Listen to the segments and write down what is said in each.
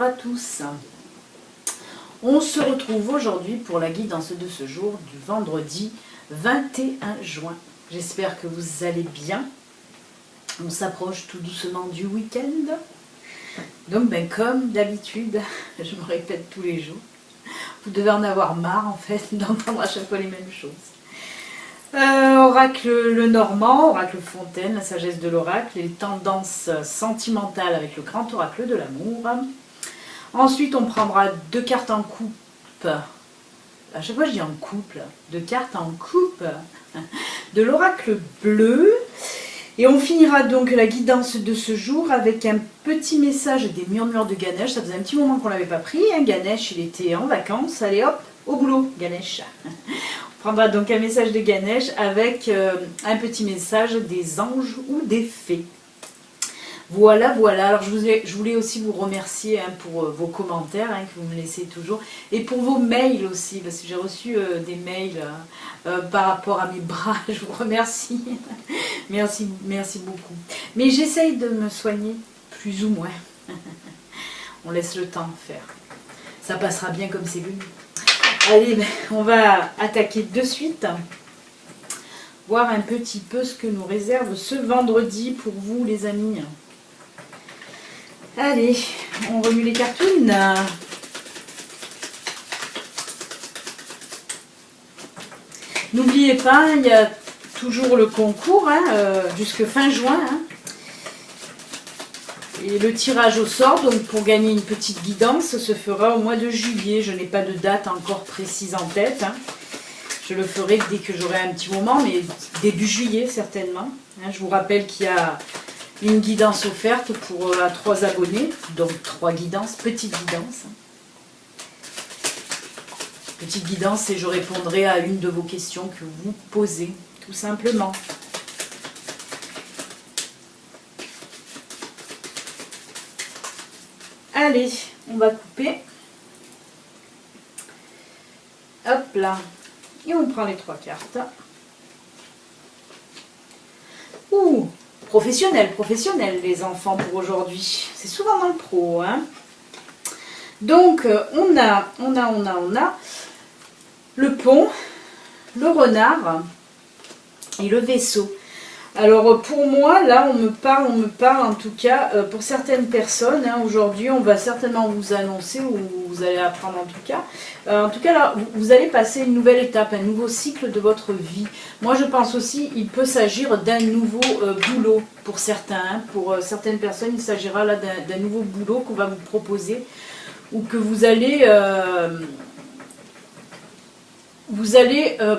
bonjour à tous. On se retrouve aujourd'hui pour la guidance de ce jour du vendredi 21 juin. J'espère que vous allez bien. On s'approche tout doucement du week-end. Donc comme d'habitude, je me répète tous les jours, vous devez en avoir marre en fait d'entendre à chaque fois les mêmes choses. Oracle le Normand, oracle Fontaine, la sagesse de l'oracle, les tendances sentimentales avec le grand oracle de l'amour. Ensuite, on prendra deux cartes en coupe. À chaque fois, je dis en couple. Deux cartes en coupe de l'oracle bleu. Et on finira donc la guidance de ce jour avec un petit message des murmures de Ganesh. Ça faisait un petit moment qu'on ne l'avait pas pris. Ganesh, il était en vacances. Allez hop, au boulot, Ganesh. On prendra donc un message de Ganesh avec un petit message des anges ou des fées. Voilà, voilà. Alors je voulais aussi vous remercier pour vos commentaires que vous me laissez toujours. Et pour vos mails aussi, parce que j'ai reçu des mails par rapport à mes bras. Je vous remercie. Merci beaucoup. Mais j'essaye de me soigner, plus ou moins. On laisse le temps faire. Ça passera bien comme c'est venu. Allez, on va attaquer de suite. Voir un petit peu ce que nous réserve ce vendredi pour vous les amis. Allez, on remue les cartoons. N'oubliez pas, il y a toujours le concours jusque fin juin. Et le tirage au sort, donc pour gagner une petite guidance, se fera au mois de juillet. Je n'ai pas de date encore précise en tête. Je le ferai dès que j'aurai un petit moment, mais début juillet certainement. Je vous rappelle qu'il y a une guidance offerte pour 3 abonnés, donc 3 guidances, petites guidances. Petite guidance et je répondrai à une de vos questions que vous posez, tout simplement. Allez, on va couper. Hop là. Et on prend les 3 cartes. Ouh, professionnel, les enfants pour aujourd'hui. C'est souvent dans le pro. Donc, on a le pont, le renard et le vaisseau. Alors pour moi, là, on me parle en tout cas, pour certaines personnes, aujourd'hui, on va certainement vous annoncer, ou vous allez apprendre en tout cas. En tout cas, là, vous allez passer une nouvelle étape, un nouveau cycle de votre vie. Moi, je pense aussi, il peut s'agir d'un nouveau boulot pour certains. Pour certaines personnes, il s'agira là d'un nouveau boulot qu'on va vous proposer, ou que vous allez...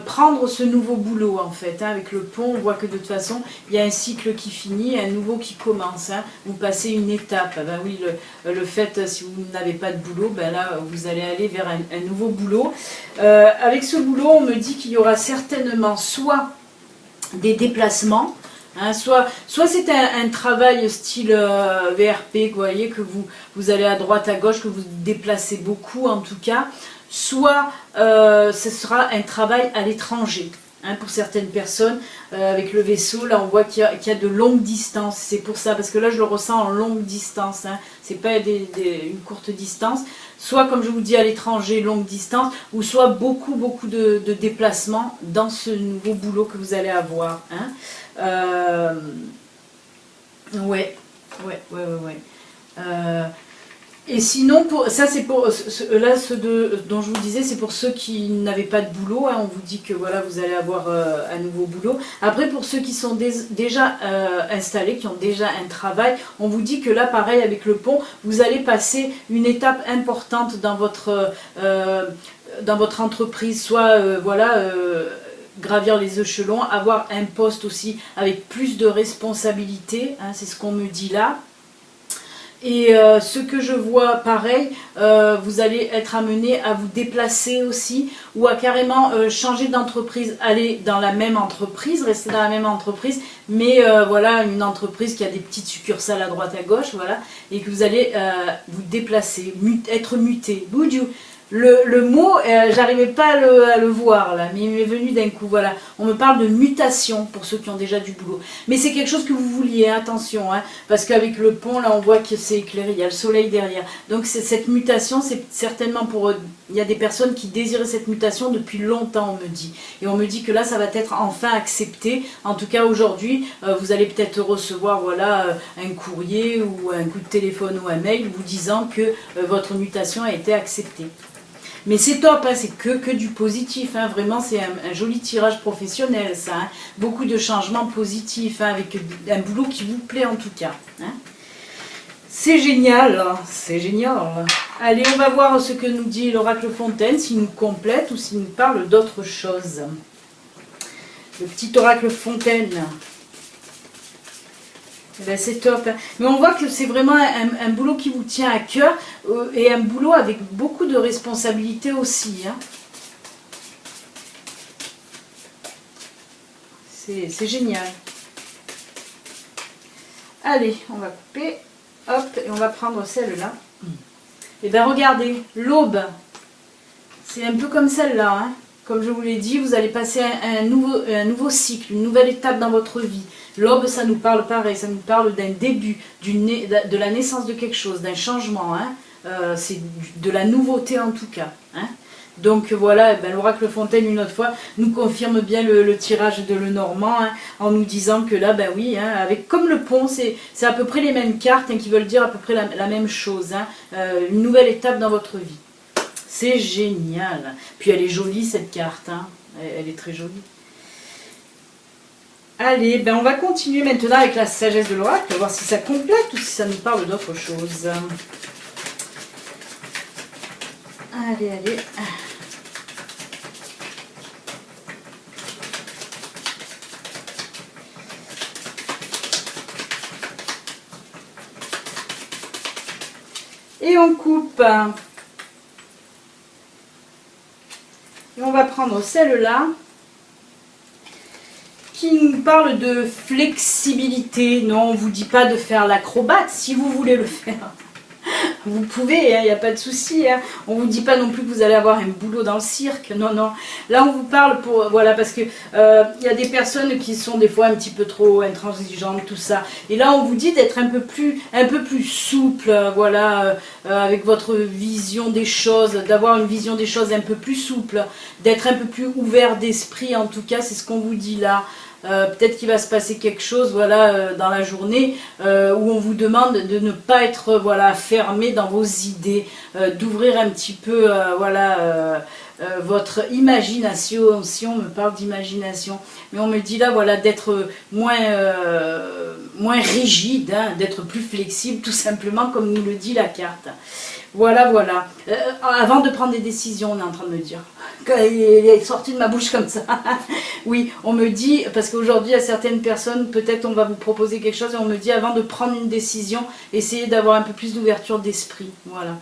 prendre ce nouveau boulot en fait. Avec le pont, on voit que de toute façon, il y a un cycle qui finit, un nouveau qui commence. Vous passez une étape. Oui, le fait, si vous n'avez pas de boulot, là, vous allez aller vers un nouveau boulot. Avec ce boulot, on me dit qu'il y aura certainement soit des déplacements, soit c'est un travail style VRP, vous voyez, que vous allez à droite, à gauche, que vous déplacez beaucoup en tout cas. Soit ce sera un travail à l'étranger. Pour certaines personnes, avec le vaisseau, là on voit qu'il y a de longues distances. C'est pour ça, parce que là je le ressens en longue distance. C'est pas une courte distance. Soit, comme je vous dis, à l'étranger, longue distance, ou soit beaucoup de déplacements dans ce nouveau boulot que vous allez avoir. Ouais. Et sinon, ça c'est pour là dont je vous disais, c'est pour ceux qui n'avaient pas de boulot. On vous dit que voilà, vous allez avoir un nouveau boulot. Après, pour ceux qui sont déjà installés, qui ont déjà un travail, on vous dit que là, pareil avec le pont, vous allez passer une étape importante dans votre entreprise, soit gravir les échelons, avoir un poste aussi avec plus de responsabilités. C'est ce qu'on me dit là. Et ce que je vois, pareil, vous allez être amené à vous déplacer aussi, ou à carrément changer d'entreprise, aller dans la même entreprise, rester dans la même entreprise, mais voilà, une entreprise qui a des petites succursales à droite à gauche, voilà, et que vous allez vous déplacer, être muté. Le mot, j'arrivais pas à le voir là, mais il m'est venu d'un coup, voilà. On me parle de mutation pour ceux qui ont déjà du boulot. Mais c'est quelque chose que vous vouliez, hein, attention, hein, parce qu'avec le pont, là, on voit que c'est éclairé, il y a le soleil derrière. Donc cette mutation, c'est certainement pour... il y a des personnes qui désiraient cette mutation depuis longtemps, on me dit. Et on me dit que là, ça va être enfin accepté. En tout cas, aujourd'hui, vous allez peut-être recevoir, voilà, un courrier ou un coup de téléphone ou un mail vous disant que votre mutation a été acceptée. Mais c'est top, hein, c'est que du positif, hein, vraiment c'est un joli tirage professionnel ça, hein. Beaucoup de changements positifs, hein, avec un boulot qui vous plaît en tout cas. Hein. C'est génial, hein, c'est génial. Allez, on va voir ce que nous dit l'oracle Fontaine, s'il nous complète ou s'il nous parle d'autre chose. Le petit oracle Fontaine. Ben, c'est top, hein. Mais on voit que c'est vraiment un boulot qui vous tient à cœur et un boulot avec beaucoup de responsabilités aussi. Hein. C'est génial. Allez, on va couper, hop, et on va prendre celle-là. Et bien regardez, l'aube, c'est un peu comme celle-là. Hein. Comme je vous l'ai dit, vous allez passer un nouveau cycle, une nouvelle étape dans votre vie. L'aube, ça nous parle pareil, ça nous parle d'un début, de la naissance de quelque chose, d'un changement. Hein. C'est de la nouveauté en tout cas. Hein. Donc voilà, ben, l'oracle Fontaine, une autre fois, nous confirme bien le tirage de Lenormand, hein, en nous disant que là, ben oui, hein, avec, comme le pont, c'est à peu près les mêmes cartes, hein, qui veulent dire à peu près la même chose. Hein, une nouvelle étape dans votre vie. C'est génial. Puis elle est jolie cette carte, hein. Elle est très jolie. Allez, ben on va continuer maintenant avec la sagesse de l'oracle, voir si ça complète ou si ça nous parle d'autre chose. Allez, allez. Et on coupe. Et on va prendre celle-là, qui nous parle de flexibilité. Non, on ne vous dit pas de faire l'acrobate. Si vous voulez le faire, vous pouvez, il n'y a pas de souci. Hein. On ne vous dit pas non plus que vous allez avoir un boulot dans le cirque. Non, non. Là, on vous parle pour... Voilà, parce que y a des personnes qui sont des fois un petit peu trop intransigeantes, tout ça. Et là, on vous dit d'être un peu plus souple, voilà, avec votre vision des choses, d'avoir une vision des choses un peu plus souple, d'être un peu plus ouvert d'esprit, en tout cas, c'est ce qu'on vous dit là. Peut-être qu'il va se passer quelque chose, voilà, dans la journée où on vous demande de ne pas être, voilà, fermé dans vos idées, d'ouvrir un petit peu, voilà, votre imagination. Si on me parle d'imagination, mais on me dit là, voilà, d'être moins rigide, hein, d'être plus flexible, tout simplement, comme nous le dit la carte. Voilà, voilà. Avant de prendre des décisions, on est en train de me dire. Il est sorti de ma bouche comme ça. Oui, on me dit, parce qu'aujourd'hui, à certaines personnes, peut-être on va vous proposer quelque chose, et on me dit, avant de prendre une décision, essayez d'avoir un peu plus d'ouverture d'esprit. Voilà.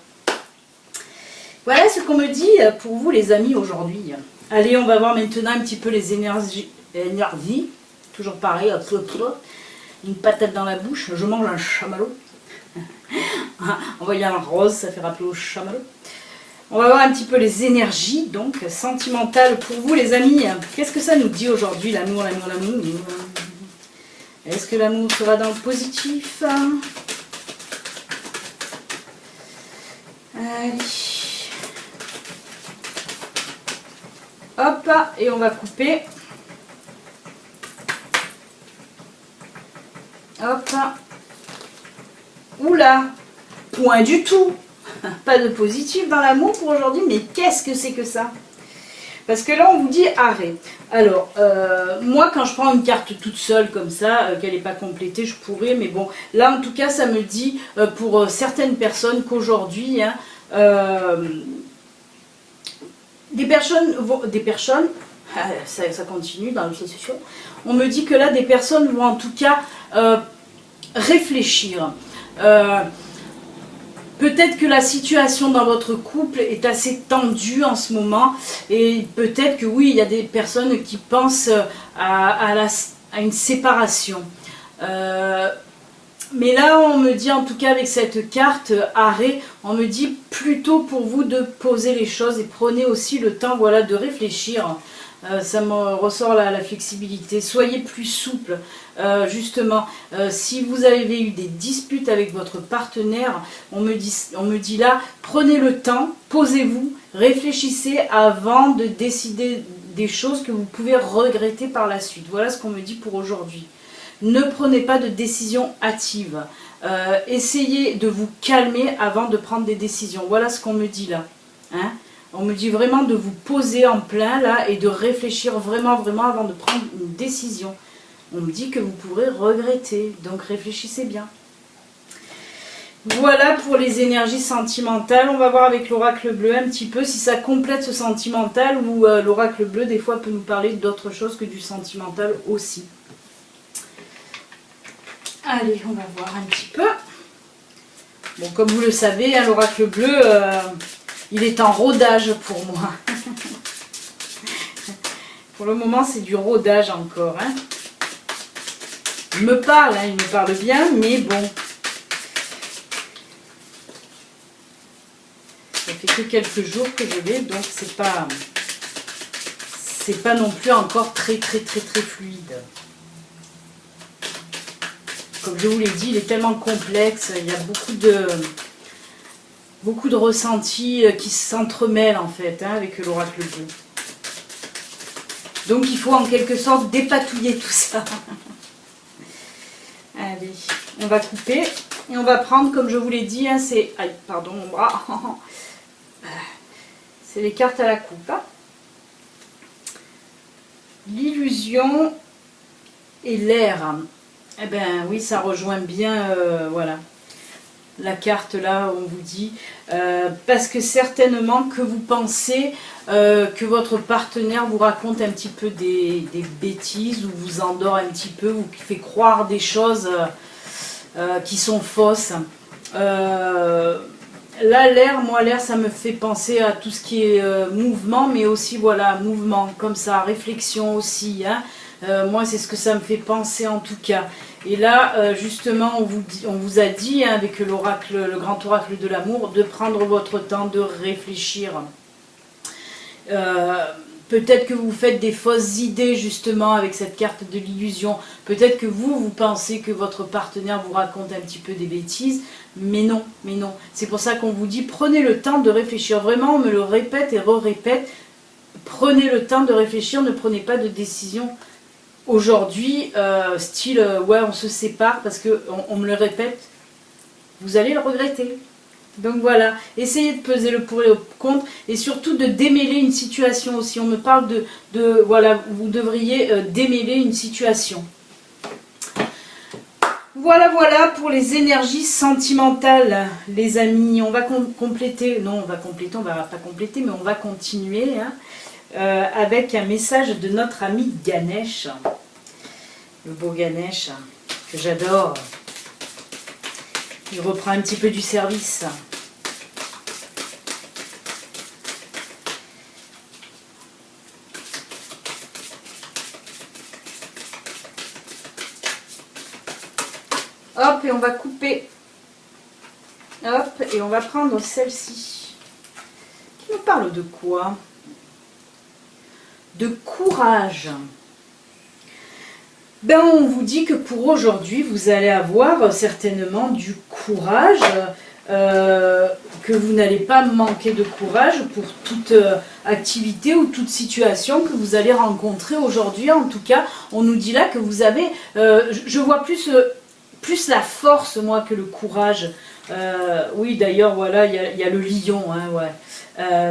Voilà ce qu'on me dit pour vous, les amis, aujourd'hui. Allez, on va voir maintenant un petit peu les énergies. Toujours pareil, une patate dans la bouche. Je mange un chamallow. En voyant un rose, ça fait rappeler au chamallow. On va voir un petit peu les énergies, donc, sentimentales pour vous, les amis. Qu'est-ce que ça nous dit aujourd'hui, l'amour, l'amour, l'amour? Est-ce que l'amour sera dans le positif? Allez. Hop, et on va couper. Hop. Oula, point du tout. Pas de positif dans l'amour pour aujourd'hui, mais qu'est-ce que c'est que ça? Parce que là, on vous dit arrêt. Alors, moi, quand je prends une carte toute seule comme ça, qu'elle n'est pas complétée, je pourrais, mais bon, là, en tout cas, ça me dit pour certaines personnes qu'aujourd'hui, hein, des personnes, ça continue dans l'association, on me dit que là, des personnes vont en tout cas réfléchir. Peut-être que la situation dans votre couple est assez tendue en ce moment et peut-être que oui, il y a des personnes qui pensent à une séparation. Mais là, on me dit, en tout cas avec cette carte arrêt, on me dit plutôt pour vous de poser les choses et prenez aussi le temps, voilà, de réfléchir. Ça me ressort la flexibilité. Soyez plus souple. Justement, si vous avez eu des disputes avec votre partenaire, on me dit là, prenez le temps, posez-vous, réfléchissez avant de décider des choses que vous pouvez regretter par la suite. Voilà ce qu'on me dit pour aujourd'hui. Ne prenez pas de décision hâtive. Essayez de vous calmer avant de prendre des décisions. Voilà ce qu'on me dit là. Hein? On me dit vraiment de vous poser en plein là et de réfléchir vraiment avant de prendre une décision. On me dit que vous pourrez regretter, donc réfléchissez bien. Voilà pour les énergies sentimentales. On va voir avec l'oracle bleu un petit peu si ça complète ce sentimental ou l'oracle bleu des fois peut nous parler d'autre chose que du sentimental aussi. Allez, on va voir un petit peu. Bon, comme vous le savez, hein, l'oracle bleu... il est en rodage pour moi. Pour le moment, c'est du rodage encore. Hein. Il me parle, hein, il me parle bien, mais bon. Ça fait que quelques jours que je l'ai, donc c'est pas non plus encore très fluide. Comme je vous l'ai dit, il est tellement complexe, il y a beaucoup de ressentis qui s'entremêlent en fait hein, avec l'oracle bleu. Donc il faut en quelque sorte dépatouiller tout ça. Allez, on va couper et on va prendre, comme je vous l'ai dit, hein, c'est... Aïe, pardon mon bras. C'est les cartes à la coupe. Hein. L'illusion et l'air. Eh bien oui, ça rejoint bien, voilà. La carte là, on vous dit, parce que certainement que vous pensez que votre partenaire vous raconte un petit peu des bêtises ou vous endort un petit peu, vous fait croire des choses qui sont fausses. Là, l'air, ça me fait penser à tout ce qui est mouvement, mais aussi, voilà, mouvement, comme ça, réflexion aussi, hein. Moi, c'est ce que ça me fait penser en tout cas. Et là, justement, on vous a dit, hein, avec l'oracle, le grand oracle de l'amour, de prendre votre temps, de réfléchir. Peut-être que vous faites des fausses idées, justement, avec cette carte de l'illusion. Peut-être que vous pensez que votre partenaire vous raconte un petit peu des bêtises, mais non, mais non. C'est pour ça qu'on vous dit, prenez le temps de réfléchir. Vraiment, on me le répète et re-répète. Prenez le temps de réfléchir, ne prenez pas de décision aujourd'hui, style, ouais, on se sépare parce qu'on me le répète, vous allez le regretter. Donc voilà, essayez de peser le pour et le contre et surtout de démêler une situation aussi. On me parle voilà, vous devriez démêler une situation. Voilà pour les énergies sentimentales, les amis. On va compléter, non, on va pas compléter, mais on va continuer, hein. Avec un message de notre ami Ganesh, le beau Ganesh que j'adore. Il reprend un petit peu du service. Hop, et on va couper. Hop, et on va prendre celle-ci. Qui nous parle de quoi ? De courage. Ben, on vous dit que pour aujourd'hui, vous allez avoir certainement du courage, que vous n'allez pas manquer de courage pour toute activité ou toute situation que vous allez rencontrer aujourd'hui. En tout cas, on nous dit là que vous avez, je vois plus la force, moi, que le courage. Oui, d'ailleurs, voilà, il y a le lion, hein, ouais.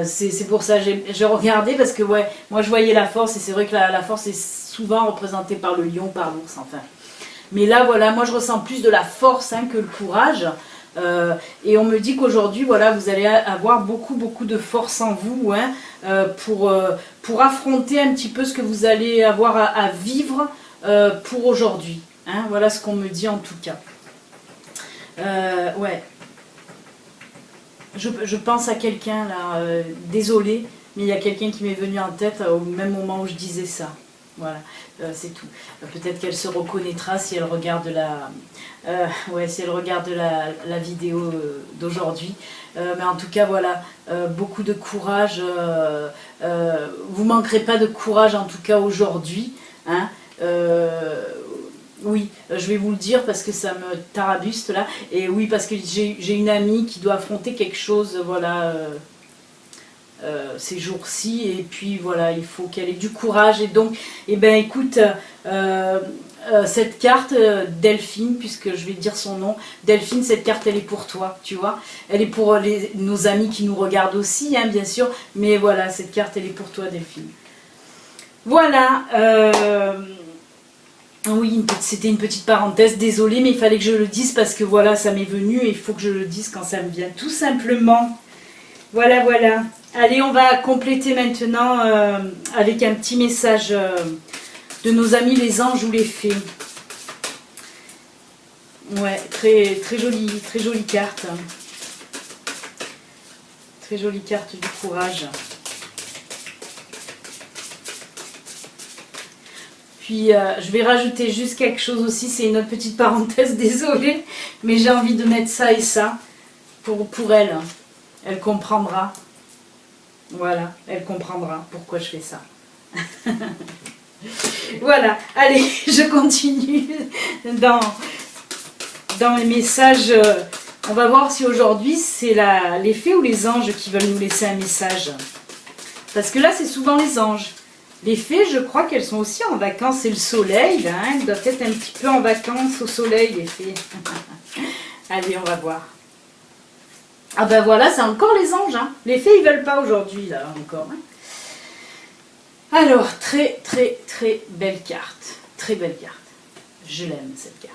C'est pour ça j'ai regardé parce que ouais, moi je voyais la force et c'est vrai que la force est souvent représentée par le lion, par l'ours, enfin. Mais là voilà, moi je ressens plus de la force hein, que le courage. Et on me dit qu'aujourd'hui voilà, vous allez avoir beaucoup de force en vous hein, pour affronter un petit peu ce que vous allez avoir à vivre pour aujourd'hui. Hein, voilà ce qu'on me dit en tout cas. Ouais. Je pense à quelqu'un là, désolé, mais il y a quelqu'un qui m'est venu en tête au même moment où je disais ça. Voilà, c'est tout. Peut-être qu'elle se reconnaîtra si elle regarde si elle regarde la vidéo d'aujourd'hui. Mais en tout cas, voilà, beaucoup de courage. Vous manquerez pas de courage, en tout cas aujourd'hui. Hein. Oui, je vais vous le dire parce que ça me tarabuste là. Et oui, parce que j'ai une amie qui doit affronter quelque chose, voilà... ces jours-ci, et puis voilà, il faut qu'elle ait du courage. Et donc, eh ben écoute, cette carte Delphine, puisque je vais dire son nom, Delphine, cette carte elle est pour toi, tu vois, elle est pour nos amis qui nous regardent aussi, hein, bien sûr, mais voilà, cette carte elle est pour toi, Delphine. Voilà, oui, c'était une petite parenthèse, désolée, mais il fallait que je le dise parce que voilà, ça m'est venu et il faut que je le dise quand ça me vient, tout simplement. Voilà, voilà. Allez, on va compléter maintenant avec un petit message de nos amis les anges ou les fées. Ouais, très jolie carte. Très jolie carte du courage. Puis je vais rajouter juste quelque chose aussi, c'est une autre petite parenthèse, désolée, mais j'ai envie de mettre ça et ça pour elle. Elle comprendra. Voilà, elle comprendra pourquoi je fais ça. Voilà, allez, je continue dans mes messages. On va voir si aujourd'hui c'est les fées ou les anges qui veulent nous laisser un message. Parce que là, c'est souvent les anges. Les fées, je crois qu'elles sont aussi en vacances. C'est le soleil, là, hein, elles doivent être un petit peu en vacances au soleil, les fées. Allez, on va voir. Ah ben voilà, c'est encore les anges. Hein. Les fées, ils veulent pas aujourd'hui, là, encore. Hein. Alors, très belle carte. Très belle carte. Je l'aime, cette carte.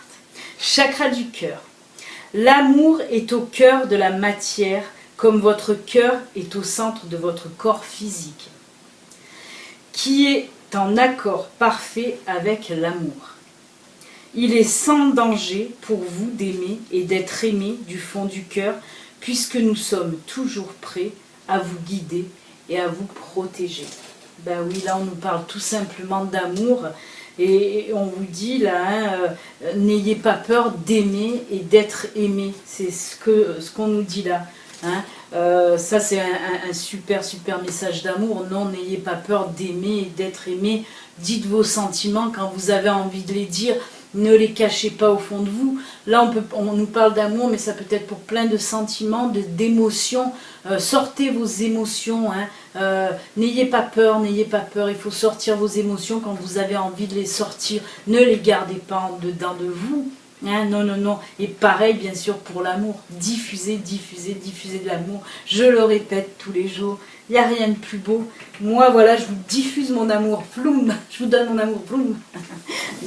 Chakra du cœur. L'amour est au cœur de la matière, comme votre cœur est au centre de votre corps physique, qui est en accord parfait avec l'amour. Il est sans danger pour vous d'aimer et d'être aimé du fond du cœur, puisque nous sommes toujours prêts à vous guider et à vous protéger. Ben oui, là on nous parle tout simplement d'amour et on vous dit là, hein, n'ayez pas peur d'aimer et d'être aimé. C'est ce qu'on nous dit là. Hein. Ça c'est un super message d'amour. Non, n'ayez pas peur d'aimer et d'être aimé. Dites vos sentiments quand vous avez envie de les dire. Ne les cachez pas au fond de vous. Là, on nous parle d'amour, mais ça peut être pour plein de sentiments, d'émotions. Sortez vos émotions. Hein. N'ayez pas peur, n'ayez pas peur. Il faut sortir vos émotions quand vous avez envie de les sortir. Ne les gardez pas en dedans de vous. Hein, non, non, non. Et pareil, bien sûr, pour l'amour. Diffusez de l'amour. Je le répète tous les jours. Il n'y a rien de plus beau. Moi, voilà, je vous diffuse mon amour. Floum. Je vous donne mon amour. Floum.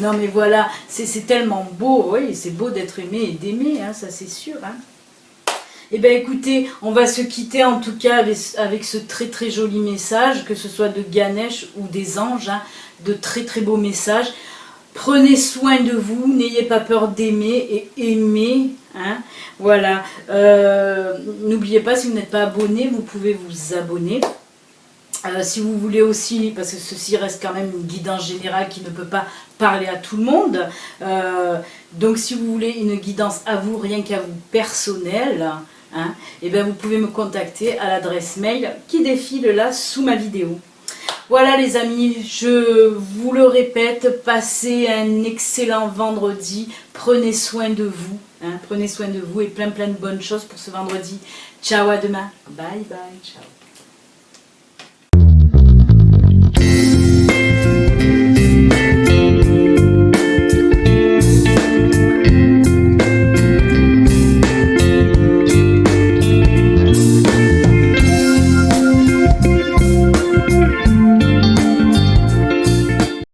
Non, mais voilà, c'est tellement beau. Oui, c'est beau d'être aimé et d'aimer, hein, ça c'est sûr. Hein. Eh bien, écoutez, on va se quitter en tout cas avec ce très joli message, que ce soit de Ganesh ou des anges. Hein, de très beaux messages. Prenez soin de vous, n'ayez pas peur d'aimer et aimer. Hein, voilà. N'oubliez pas, si vous n'êtes pas abonné, vous pouvez vous abonner. Si vous voulez aussi, parce que ceci reste quand même une guidance générale qui ne peut pas parler à tout le monde. Donc si vous voulez une guidance à vous, rien qu'à vous, personnelle, hein, et bien vous pouvez me contacter à l'adresse mail qui défile là sous ma vidéo. Voilà les amis, je vous le répète, passez un excellent vendredi, prenez soin de vous, hein, prenez soin de vous et plein de bonnes choses pour ce vendredi. Ciao, à demain, bye bye, ciao.